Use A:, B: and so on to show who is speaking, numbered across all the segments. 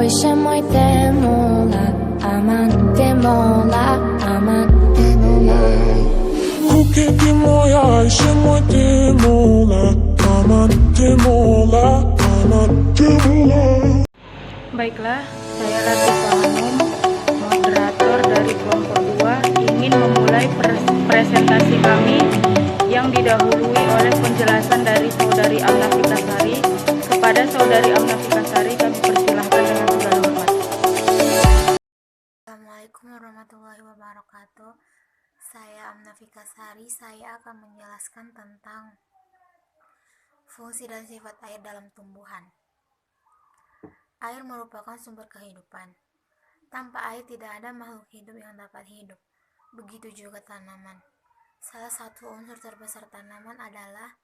A: είσαι muy temola, amante mola, amante mola.
B: Kuketi moya Ayşe muy temola, amante mola, amante mola.
C: Baiklah, saya Latifah Hanum, moderator dari kelompok 2, ingin memulai presentasi kami yang didahului oleh penjelasan dari Saudari Amna Fikasari. Kepada Saudari Amna Fikasari kami persilahkan dengan segala hormat.
D: Assalamualaikum warahmatullahi wabarakatuh. Saya Amna Fikasari. Saya akan menjelaskan tentang fungsi dan sifat air dalam tumbuhan. Air merupakan sumber kehidupan. Tanpa air tidak ada makhluk hidup yang dapat hidup. Begitu juga tanaman. Salah satu unsur terbesar tanaman adalah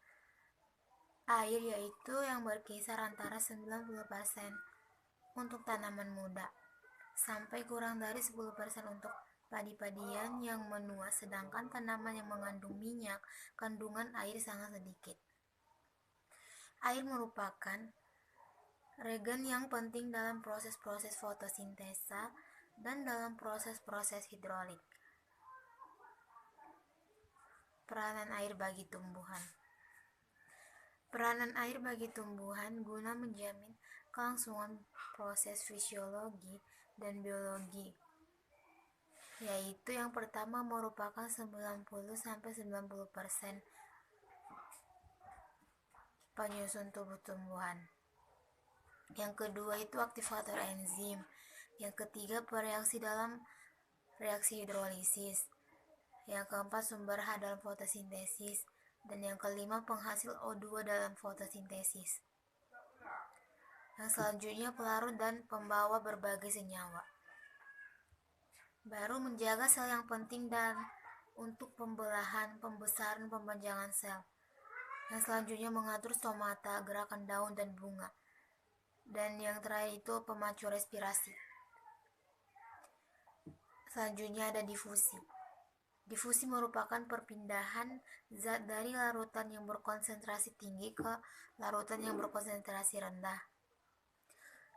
D: air, yaitu yang berkisar antara 90% untuk tanaman muda sampai kurang dari 10% untuk padi-padian yang menua, sedangkan tanaman yang mengandung minyak, kandungan air sangat sedikit. Air merupakan regen yang penting dalam proses-proses fotosintesa dan dalam proses-proses hidrolik. Peranan air bagi tumbuhan. Peranan air bagi tumbuhan guna menjamin kelangsungan proses fisiologi dan biologi, yaitu yang pertama merupakan 90-90% penyusun tubuh tumbuhan. Yang kedua itu aktivator enzim. Yang ketiga bereaksi dalam reaksi hidrolisis. Yang keempat sumber H dalam fotosintesis. Dan yang kelima penghasil O2 dalam fotosintesis. Yang selanjutnya pelarut dan pembawa berbagai senyawa. Baru menjaga sel yang penting dan untuk pembelahan, pembesaran, pempanjangan sel. Yang selanjutnya mengatur stomata, gerakan daun dan bunga. Dan yang terakhir itu pemacu respirasi. Selanjutnya ada difusi. Difusi merupakan perpindahan zat dari larutan yang berkonsentrasi tinggi ke larutan yang berkonsentrasi rendah.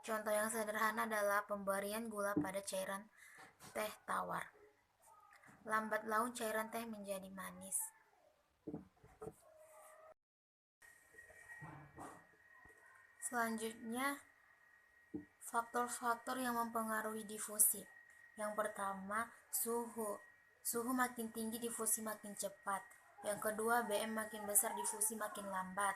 D: Contoh yang sederhana adalah pemberian gula pada cairan teh tawar. Lambat laun cairan teh menjadi manis. Selanjutnya, faktor-faktor yang mempengaruhi difusi. Yang pertama, suhu. Suhu makin tinggi, difusi makin cepat. Yang kedua, BM makin besar, difusi makin lambat.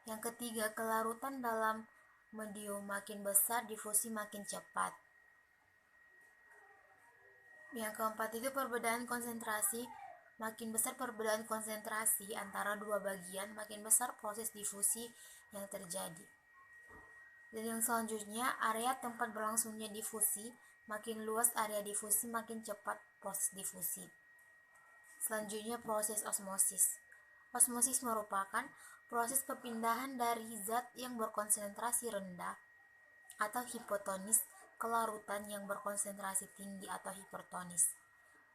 D: Yang ketiga, kelarutan dalam medium makin besar, difusi makin cepat. Yang keempat itu perbedaan konsentrasi. Makin besar perbedaan konsentrasi antara dua bagian, makin besar proses difusi yang terjadi. Dan yang selanjutnya, area tempat berlangsungnya difusi. Makin luas area difusi, makin cepat proses difusi. Selanjutnya, proses osmosis. Osmosis merupakan proses perpindahan dari zat yang berkonsentrasi rendah atau hipotonis ke larutan yang berkonsentrasi tinggi atau hipertonis.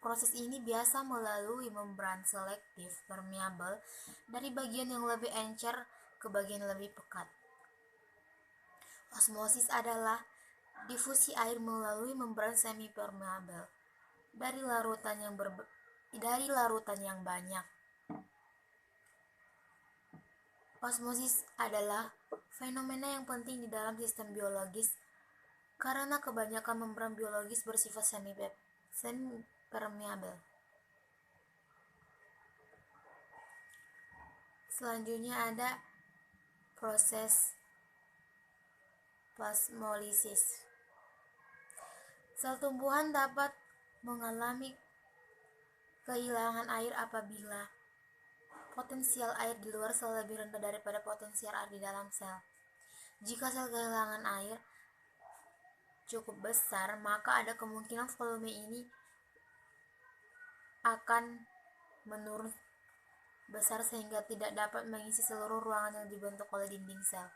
D: Proses ini biasa melalui membran selektif permeabel dari bagian yang lebih encer ke bagian lebih pekat. Osmosis adalah difusi air melalui membran semipermeabel dari larutan yang banyak. Osmosis adalah fenomena yang penting di dalam sistem biologis karena kebanyakan membran biologis bersifat semipermeabel. Selanjutnya ada proses plasmolisis. Sel tumbuhan dapat mengalami kehilangan air apabila potensial air di luar sel lebih rendah daripada potensial air di dalam sel. Jika sel kehilangan air cukup besar, maka ada kemungkinan volume ini akan menurun besar sehingga tidak dapat mengisi seluruh ruangan yang dibentuk oleh dinding sel.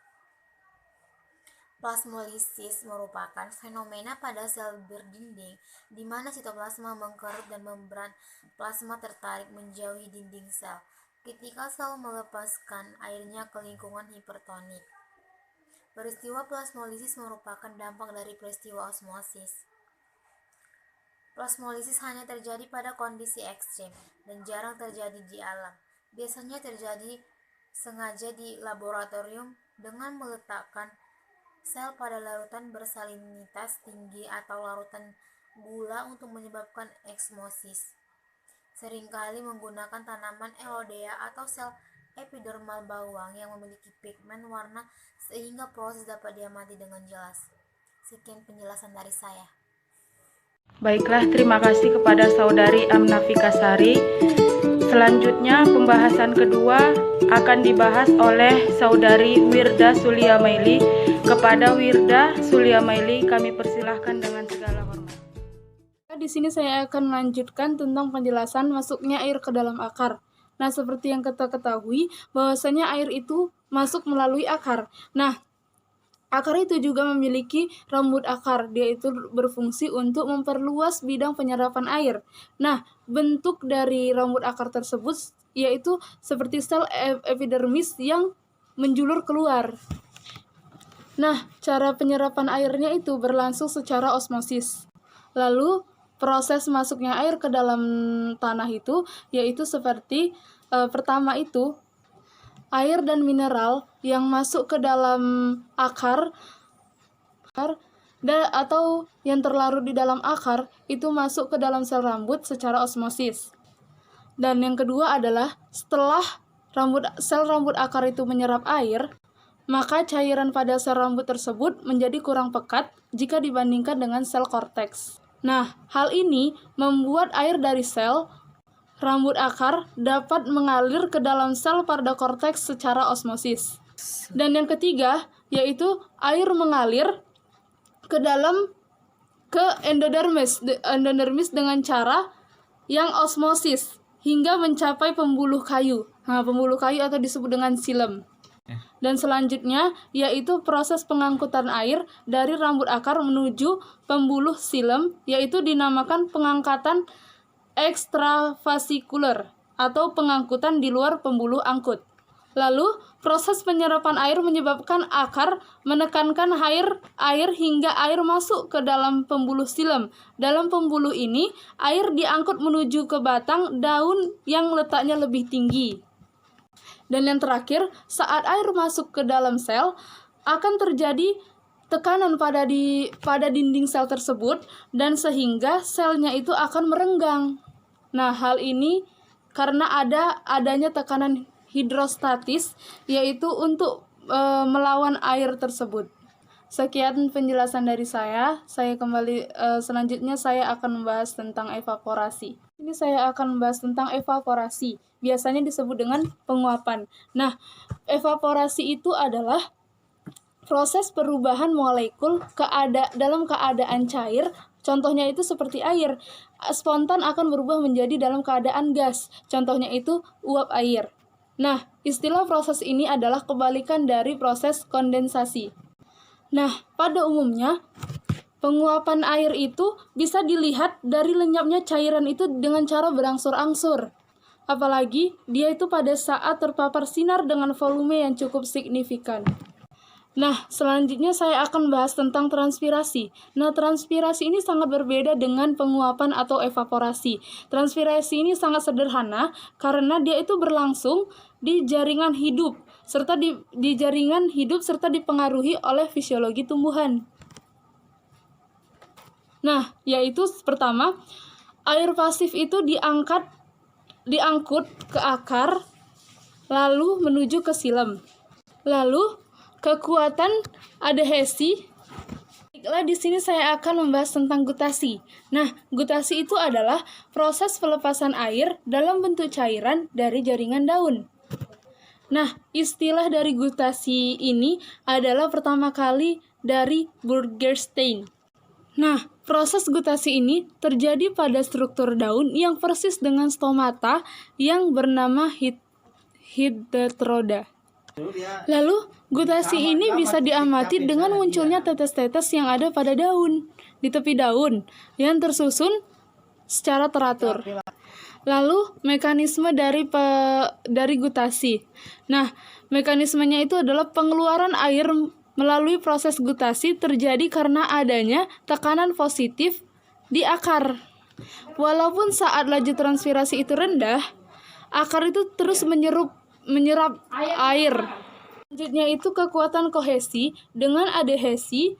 D: Plasmolisis merupakan fenomena pada sel berdinding di mana sitoplasma mengkerut dan membran plasma tertarik menjauhi dinding sel. ketika sel melepaskan airnya ke lingkungan hipertonik. Peristiwa plasmolisis merupakan dampak dari peristiwa osmosis. Plasmolisis hanya terjadi pada kondisi ekstrem dan jarang terjadi di alam. Biasanya terjadi sengaja di laboratorium dengan meletakkan sel pada larutan bersalinitas tinggi atau larutan gula untuk menyebabkan osmosis. Seringkali menggunakan tanaman Elodea atau sel epidermal bawang yang memiliki pigmen warna sehingga proses dapat diamati dengan jelas. Sekian penjelasan dari saya.
C: Baiklah, terima kasih kepada Saudari Amna Fikasari. Selanjutnya pembahasan kedua akan dibahas oleh Saudari Wirda Suliamaili. Kepada Wirda Suliamaili kami persilahkan dengan segala hormat.
E: Di sini saya akan melanjutkan tentang penjelasan masuknya air ke dalam akar. Nah, seperti yang kita ketahui bahwasanya air itu masuk melalui akar. Nah, akar itu juga memiliki rambut akar. Dia itu berfungsi untuk memperluas bidang penyerapan air. Nah, bentuk dari rambut akar tersebut yaitu seperti sel epidermis yang menjulur keluar. Nah, cara penyerapan airnya itu berlangsung secara osmosis. Lalu, proses masuknya air ke dalam tanah itu yaitu seperti pertama itu air dan mineral yang masuk ke dalam akar atau yang terlarut di dalam akar itu masuk ke dalam sel rambut secara osmosis. Dan yang kedua adalah setelah sel rambut akar itu menyerap air, maka cairan pada sel rambut tersebut menjadi kurang pekat jika dibandingkan dengan sel korteks. Nah, hal ini membuat air dari sel rambut akar dapat mengalir ke dalam sel pada korteks secara osmosis. Dan yang ketiga, yaitu air mengalir ke endodermis dengan cara yang osmosis hingga mencapai pembuluh kayu. Nah, pembuluh kayu atau disebut dengan xilem. Dan selanjutnya yaitu proses pengangkutan air dari rambut akar menuju pembuluh xilem, yaitu dinamakan pengangkatan ekstravasikuler atau pengangkutan di luar pembuluh angkut. Lalu, proses penyerapan air menyebabkan akar menekankan air hingga air masuk ke dalam pembuluh xilem. Dalam pembuluh ini, air diangkut menuju ke batang daun yang letaknya lebih tinggi. Dan yang terakhir, saat air masuk ke dalam sel, akan terjadi tekanan pada dinding sel tersebut, dan sehingga selnya itu akan merenggang. Nah, hal ini karena adanya tekanan hidrostatis, yaitu untuk melawan air tersebut. Sekian penjelasan dari saya. Selanjutnya saya akan membahas tentang evaporasi. Ini saya akan membahas tentang evaporasi. Biasanya disebut dengan penguapan. Nah, evaporasi itu adalah proses perubahan molekul dalam keadaan cair. Contohnya itu seperti air. Spontan akan berubah menjadi dalam keadaan gas. Contohnya itu uap air. Nah, istilah proses ini adalah kebalikan dari proses kondensasi. Nah, pada umumnya, penguapan air itu bisa dilihat dari lenyapnya cairan itu dengan cara berangsur-angsur. Apalagi, dia itu pada saat terpapar sinar dengan volume yang cukup signifikan. Nah, selanjutnya saya akan bahas tentang transpirasi. Nah, transpirasi ini sangat berbeda dengan penguapan atau evaporasi. Transpirasi ini sangat sederhana karena dia itu berlangsung di jaringan hidup serta dipengaruhi oleh fisiologi tumbuhan. Nah, yaitu pertama, air pasif itu diangkut ke akar lalu menuju ke xilem. Lalu kekuatan adhesi. Baiklah, di sini saya akan membahas tentang gutasi. Nah, gutasi itu adalah proses pelepasan air dalam bentuk cairan dari jaringan daun. Nah, istilah dari gutasi ini adalah pertama kali dari Burgerstein. Nah, proses gutasi ini terjadi pada struktur daun yang persis dengan stomata yang bernama Hydrotroda. Lalu, gutasi ini bisa diamati dengan munculnya tetes-tetes yang ada pada daun, di tepi daun, yang tersusun secara teratur. Lalu mekanisme dari gutasi. Nah, mekanismenya itu adalah pengeluaran air melalui proses gutasi terjadi karena adanya tekanan positif di akar. Walaupun saat laju transpirasi itu rendah, akar itu terus menyerap air. Selanjutnya itu kekuatan kohesi dengan adhesi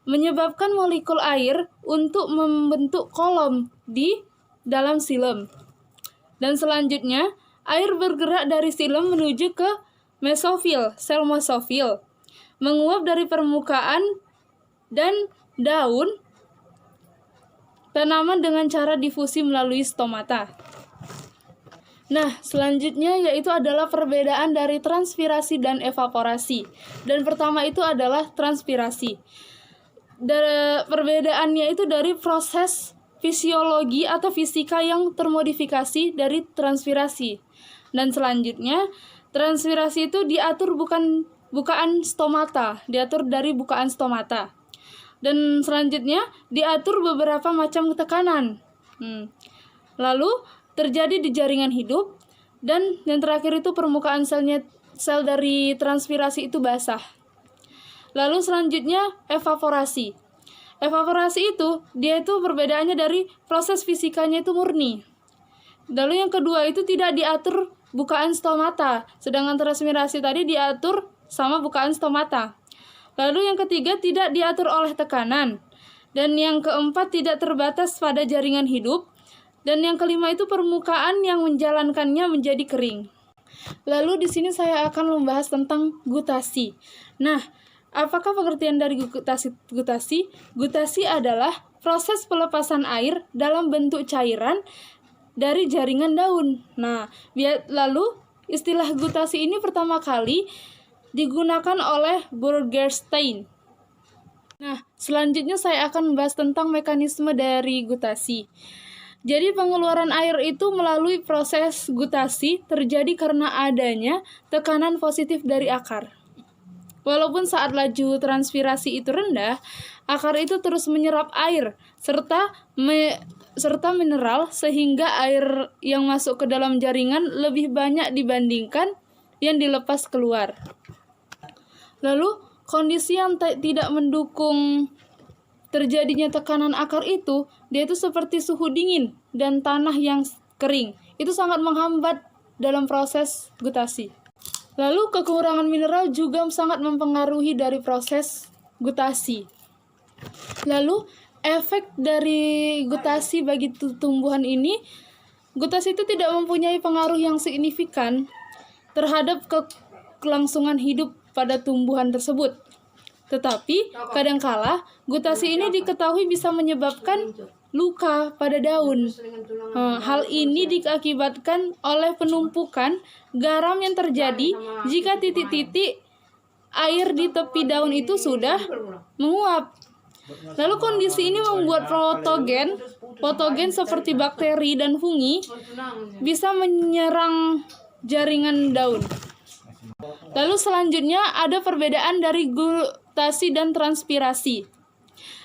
E: menyebabkan molekul air untuk membentuk kolom di dalam silem. Dan selanjutnya, air bergerak dari silem menuju ke mesofil, sel mesofil, menguap dari permukaan dan daun tanaman dengan cara difusi melalui stomata. Nah, selanjutnya yaitu adalah perbedaan dari transpirasi dan evaporasi. Dan pertama itu adalah transpirasi. Perbedaannya itu dari proses fisiologi atau fisika yang termodifikasi dari transpirasi. Dan selanjutnya, transpirasi itu diatur bukaan stomata, diatur dari bukaan stomata. Dan selanjutnya, diatur beberapa macam tekanan. Lalu, terjadi di jaringan hidup, dan yang terakhir itu permukaan sel dari transpirasi itu basah. Lalu selanjutnya, evaporasi. Evaporasi itu, dia itu perbedaannya dari proses fisikanya itu murni. Lalu yang kedua itu tidak diatur bukaan stomata, sedangkan transpirasi tadi diatur sama bukaan stomata. Lalu yang ketiga tidak diatur oleh tekanan. Dan yang keempat tidak terbatas pada jaringan hidup. Dan yang kelima itu permukaan yang menjalankannya menjadi kering. Lalu di sini saya akan membahas tentang gutasi. Nah, apakah pengertian dari gutasi? Gutasi adalah proses pelepasan air dalam bentuk cairan dari jaringan daun. Nah, lalu istilah gutasi ini pertama kali digunakan oleh Burgerstein. Nah, selanjutnya saya akan membahas tentang mekanisme dari gutasi. Jadi pengeluaran air itu melalui proses gutasi terjadi karena adanya tekanan positif dari akar. Walaupun saat laju transpirasi itu rendah, akar itu terus menyerap air serta mineral sehingga air yang masuk ke dalam jaringan lebih banyak dibandingkan yang dilepas keluar. Lalu kondisi yang tidak mendukung terjadinya tekanan akar itu, dia itu seperti suhu dingin dan tanah yang kering. Itu sangat menghambat dalam proses gutasi. Lalu kekurangan mineral juga sangat mempengaruhi dari proses gutasi. Lalu efek dari gutasi bagi tumbuhan ini, gutasi itu tidak mempunyai pengaruh yang signifikan terhadap kelangsungan hidup pada tumbuhan tersebut. Tetapi, kadangkala gutasi ini diketahui bisa menyebabkan luka pada daun. Hal ini diakibatkan oleh penumpukan garam yang terjadi jika titik-titik air di tepi daun itu sudah menguap. Lalu kondisi ini membuat patogen seperti bakteri dan fungi bisa menyerang jaringan daun. Lalu selanjutnya ada perbedaan dari gutasi dan transpirasi,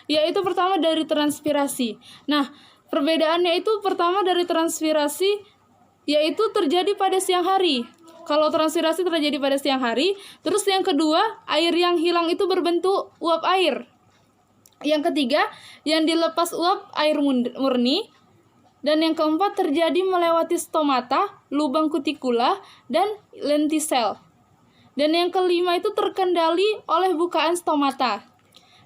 E: yaitu pertama dari transpirasi. Nah, perbedaannya itu pertama dari transpirasi yaitu terjadi pada siang hari. Kalau transpirasi terjadi pada siang hari, terus yang kedua, air yang hilang itu berbentuk uap air. Yang ketiga, yang dilepas uap air murni. Dan yang keempat terjadi melewati stomata, lubang kutikula, dan lentisel. Dan yang kelima itu terkendali oleh bukaan stomata.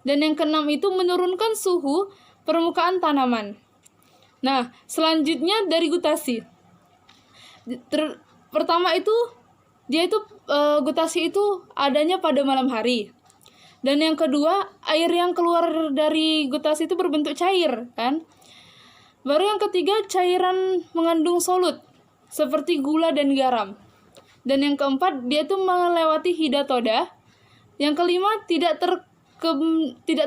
E: Dan yang keenam itu menurunkan suhu permukaan tanaman. Nah, selanjutnya dari gutasi. Pertama itu, gutasi itu adanya pada malam hari. Dan yang kedua, air yang keluar dari gutasi itu berbentuk cair, kan? Baru yang ketiga, cairan mengandung solut, seperti gula dan garam. Dan yang keempat, dia itu melewati hidatoda. Yang kelima, tidak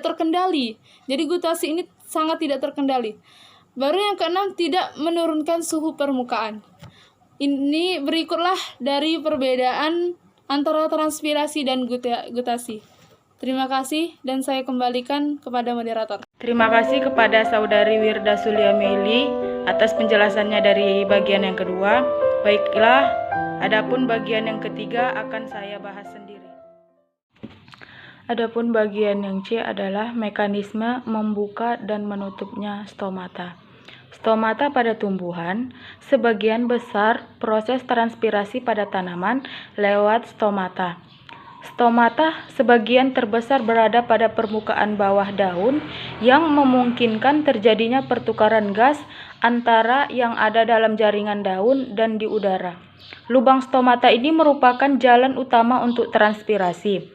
E: terkendali. Jadi gutasi ini sangat tidak terkendali. Baru yang keenam, tidak menurunkan suhu permukaan. Ini berikutlah dari perbedaan antara transpirasi dan gutasi. Terima kasih dan saya kembalikan kepada moderator.
C: Terima kasih kepada Saudari Wirda Suliameli atas penjelasannya dari bagian yang kedua. Baiklah, adapun bagian yang ketiga akan saya bahas sendiri. Adapun bagian yang C adalah mekanisme membuka dan menutupnya stomata. Stomata pada tumbuhan, sebagian besar proses transpirasi pada tanaman lewat stomata. Stomata sebagian terbesar berada pada permukaan bawah daun yang memungkinkan terjadinya pertukaran gas antara yang ada dalam jaringan daun dan di udara. Lubang stomata ini merupakan jalan utama untuk transpirasi.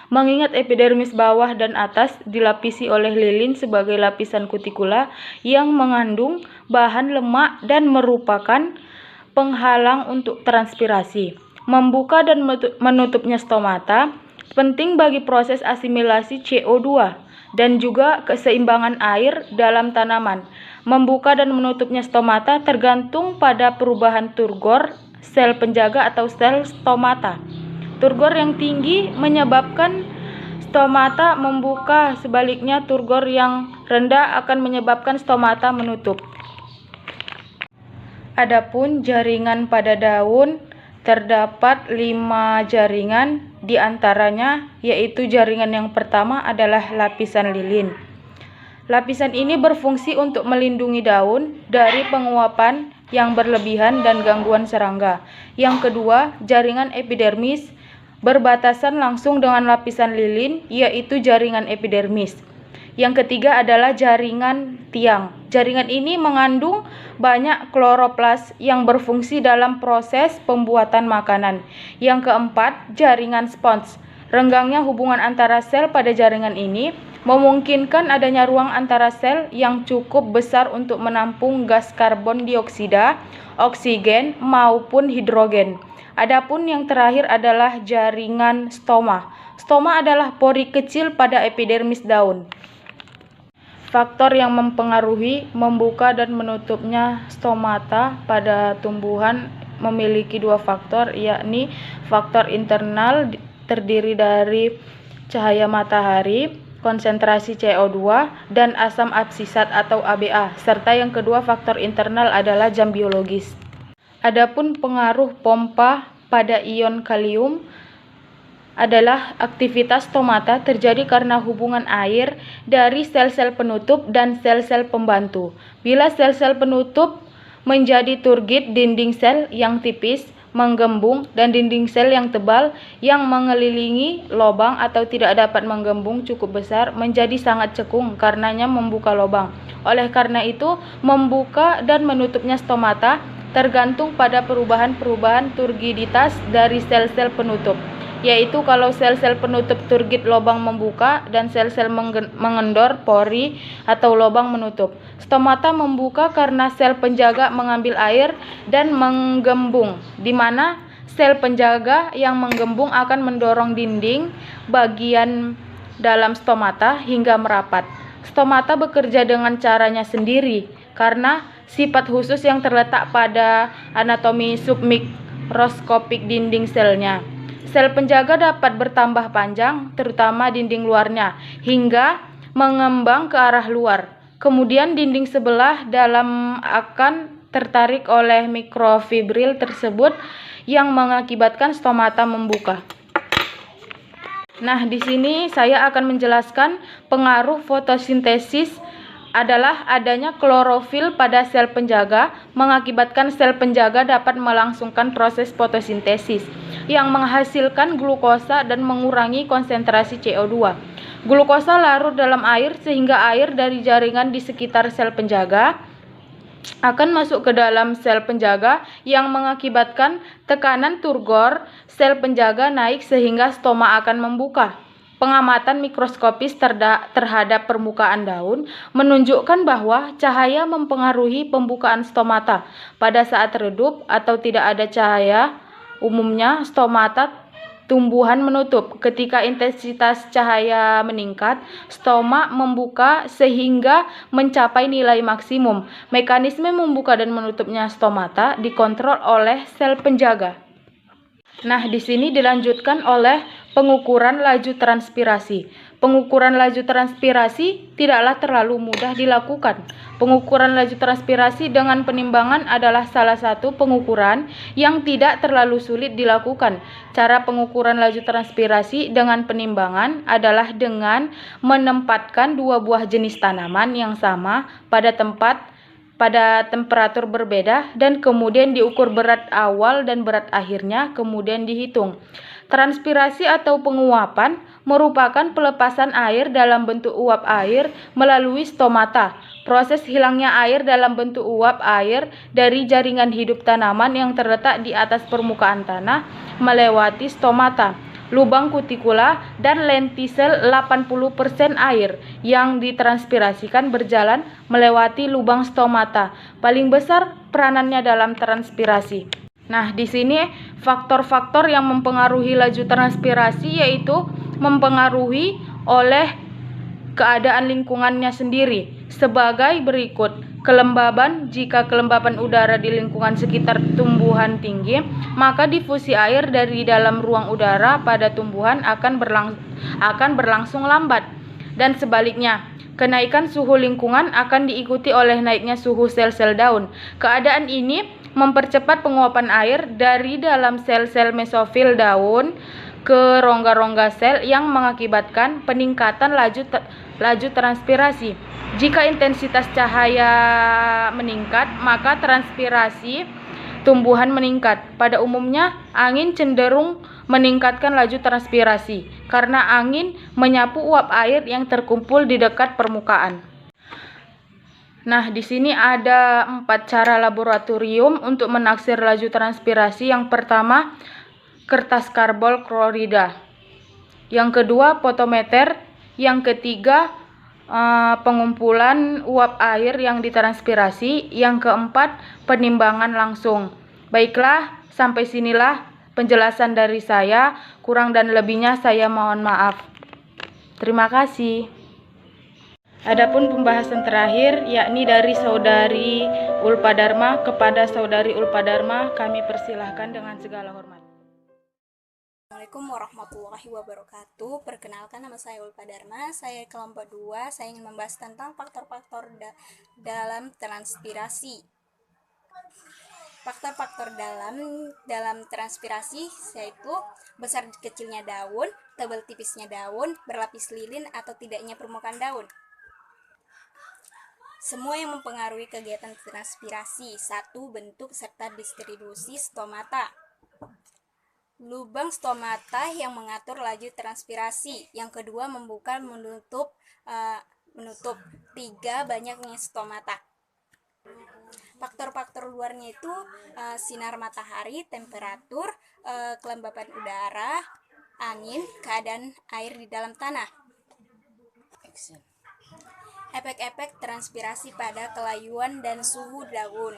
C: Mengingat epidermis bawah dan atas dilapisi oleh lilin sebagai lapisan kutikula yang mengandung bahan lemak dan merupakan penghalang untuk transpirasi. Membuka dan menutupnya stomata penting bagi proses asimilasi CO2 dan juga keseimbangan air dalam tanaman. Membuka dan menutupnya stomata tergantung pada perubahan turgor sel penjaga atau sel stomata. Turgor yang tinggi menyebabkan stomata membuka, sebaliknya turgor yang rendah akan menyebabkan stomata menutup. Adapun jaringan pada daun, terdapat 5 jaringan, di antaranya yaitu jaringan yang pertama adalah lapisan lilin. Lapisan ini berfungsi untuk melindungi daun dari penguapan yang berlebihan dan gangguan serangga. Yang kedua, jaringan epidermis berbatasan langsung dengan lapisan lilin, yaitu jaringan epidermis. Yang ketiga adalah jaringan tiang. Jaringan ini mengandung banyak kloroplas yang berfungsi dalam proses pembuatan makanan. Yang keempat, jaringan spons. Renggangnya hubungan antara sel pada jaringan ini memungkinkan adanya ruang antara sel yang cukup besar untuk menampung gas karbon dioksida, oksigen, maupun hidrogen. Adapun yang terakhir adalah jaringan stoma. Stoma adalah pori kecil pada epidermis daun. Faktor yang mempengaruhi membuka dan menutupnya stomata pada tumbuhan memiliki 2 faktor, yakni faktor internal terdiri dari cahaya matahari, konsentrasi CO2, dan asam absisat atau ABA, serta yang kedua faktor internal adalah jam biologis. Adapun pengaruh pompa pada ion kalium adalah aktivitas stomata terjadi karena hubungan air dari sel-sel penutup dan sel-sel pembantu. Bila sel-sel penutup menjadi turgid, dinding sel yang tipis menggembung dan dinding sel yang tebal yang mengelilingi lubang atau tidak dapat menggembung cukup besar menjadi sangat cekung, karenanya membuka lubang. Oleh karena itu, membuka dan menutupnya stomata tergantung pada perubahan-perubahan turgiditas dari sel-sel penutup, yaitu kalau sel-sel penutup turgid lubang membuka dan sel-sel mengendor pori atau lubang menutup. Stomata membuka karena sel penjaga mengambil air dan menggembung, di mana sel penjaga yang menggembung akan mendorong dinding bagian dalam stomata hingga merapat. Stomata bekerja dengan caranya sendiri karena sifat khusus yang terletak pada anatomi submikroskopik dinding selnya. Sel penjaga dapat bertambah panjang, terutama dinding luarnya, hingga mengembang ke arah luar. Kemudian dinding sebelah dalam akan tertarik oleh mikrofibril tersebut yang mengakibatkan stomata membuka. Nah, di sini saya akan menjelaskan pengaruh fotosintesis adalah adanya klorofil pada sel penjaga mengakibatkan sel penjaga dapat melangsungkan proses fotosintesis yang menghasilkan glukosa dan mengurangi konsentrasi CO2. Glukosa larut dalam air sehingga air dari jaringan di sekitar sel penjaga akan masuk ke dalam sel penjaga yang mengakibatkan tekanan turgor sel penjaga naik sehingga stoma akan membuka. Pengamatan mikroskopis terhadap permukaan daun menunjukkan bahwa cahaya mempengaruhi pembukaan stomata. Pada saat redup atau tidak ada cahaya, umumnya stomata tumbuhan menutup. Ketika intensitas cahaya meningkat, stoma membuka sehingga mencapai nilai maksimum. Mekanisme membuka dan menutupnya stomata dikontrol oleh sel penjaga. Nah, di sini dilanjutkan oleh pengukuran laju transpirasi. pengukuran laju transpirasi tidaklah terlalu mudah dilakukan. Pengukuran laju transpirasi dengan penimbangan adalah salah satu pengukuran yang tidak terlalu sulit dilakukan. Cara pengukuran laju transpirasi dengan penimbangan adalah dengan menempatkan dua buah jenis tanaman yang sama pada temperatur berbeda dan kemudian diukur berat awal dan berat akhirnya, kemudian dihitung. Transpirasi atau penguapan merupakan pelepasan air dalam bentuk uap air melalui stomata. Proses hilangnya air dalam bentuk uap air dari jaringan hidup tanaman yang terletak di atas permukaan tanah melewati stomata. Lubang kutikula dan lentisel 80% air yang ditranspirasikan berjalan melewati lubang stomata. Paling besar peranannya dalam transpirasi. Nah, di sini faktor-faktor yang mempengaruhi laju transpirasi yaitu mempengaruhi oleh keadaan lingkungannya sendiri sebagai berikut. Kelembaban, jika kelembaban udara di lingkungan sekitar tumbuhan tinggi, maka difusi air dari dalam ruang udara pada tumbuhan akan berlangsung lambat. Dan sebaliknya, kenaikan suhu lingkungan akan diikuti oleh naiknya suhu sel-sel daun. Keadaan ini mempercepat penguapan air dari dalam sel-sel mesofil daun ke rongga-rongga sel yang mengakibatkan peningkatan laju transpirasi. Jika intensitas cahaya meningkat, maka transpirasi tumbuhan meningkat. Pada umumnya, angin cenderung meningkatkan laju transpirasi karena angin menyapu uap air yang terkumpul di dekat permukaan. Nah, di sini ada 4 cara laboratorium untuk menaksir laju transpirasi. Yang pertama, kertas karbol klorida. Yang kedua, fotometer. Yang ketiga, pengumpulan uap air yang ditranspirasi. Yang keempat, penimbangan langsung. Baiklah, sampai sinilah penjelasan dari saya. Kurang dan lebihnya saya mohon maaf. Terima kasih. Adapun pembahasan terakhir, yakni dari Saudari Ulpadharma kepada Saudari Ulpadharma, kami persilahkan dengan segala hormat.
F: Assalamualaikum warahmatullahi wabarakatuh. Perkenalkan, nama saya Ulpadharma, saya kelompok 2. Saya ingin membahas tentang faktor-faktor dalam transpirasi. Faktor-faktor dalam transpirasi yaitu besar kecilnya daun, tebal tipisnya daun, berlapis lilin atau tidaknya permukaan daun. Semua yang mempengaruhi kegiatan transpirasi. 1. Bentuk serta distribusi stomata. Lubang stomata yang mengatur laju transpirasi. Yang kedua, membuka menutup. 3. Banyaknya stomata. Faktor-faktor luarnya itu sinar matahari, temperatur, kelembapan udara, angin, keadaan air di dalam tanah. Efek-efek transpirasi pada kelayuan dan suhu daun.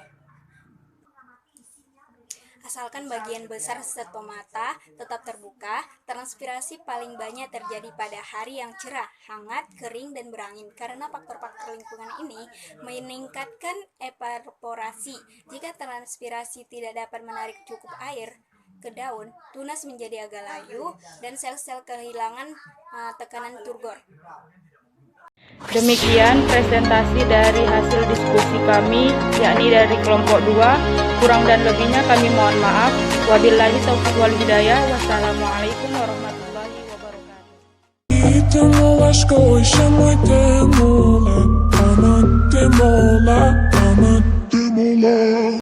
F: Asalkan bagian besar stomata tetap terbuka, transpirasi paling banyak terjadi pada hari yang cerah, hangat, kering, dan berangin. Karena faktor-faktor lingkungan ini meningkatkan evaporasi. Jika transpirasi tidak dapat menarik cukup air ke daun, tunas menjadi agak layu dan sel-sel kehilangan tekanan turgor.
C: Demikian presentasi dari hasil diskusi kami, yakni dari kelompok 2. Kurang dan lebihnya kami mohon maaf. Wabillahi taufiq wal hidayah. Wassalamualaikum warahmatullahi wabarakatuh.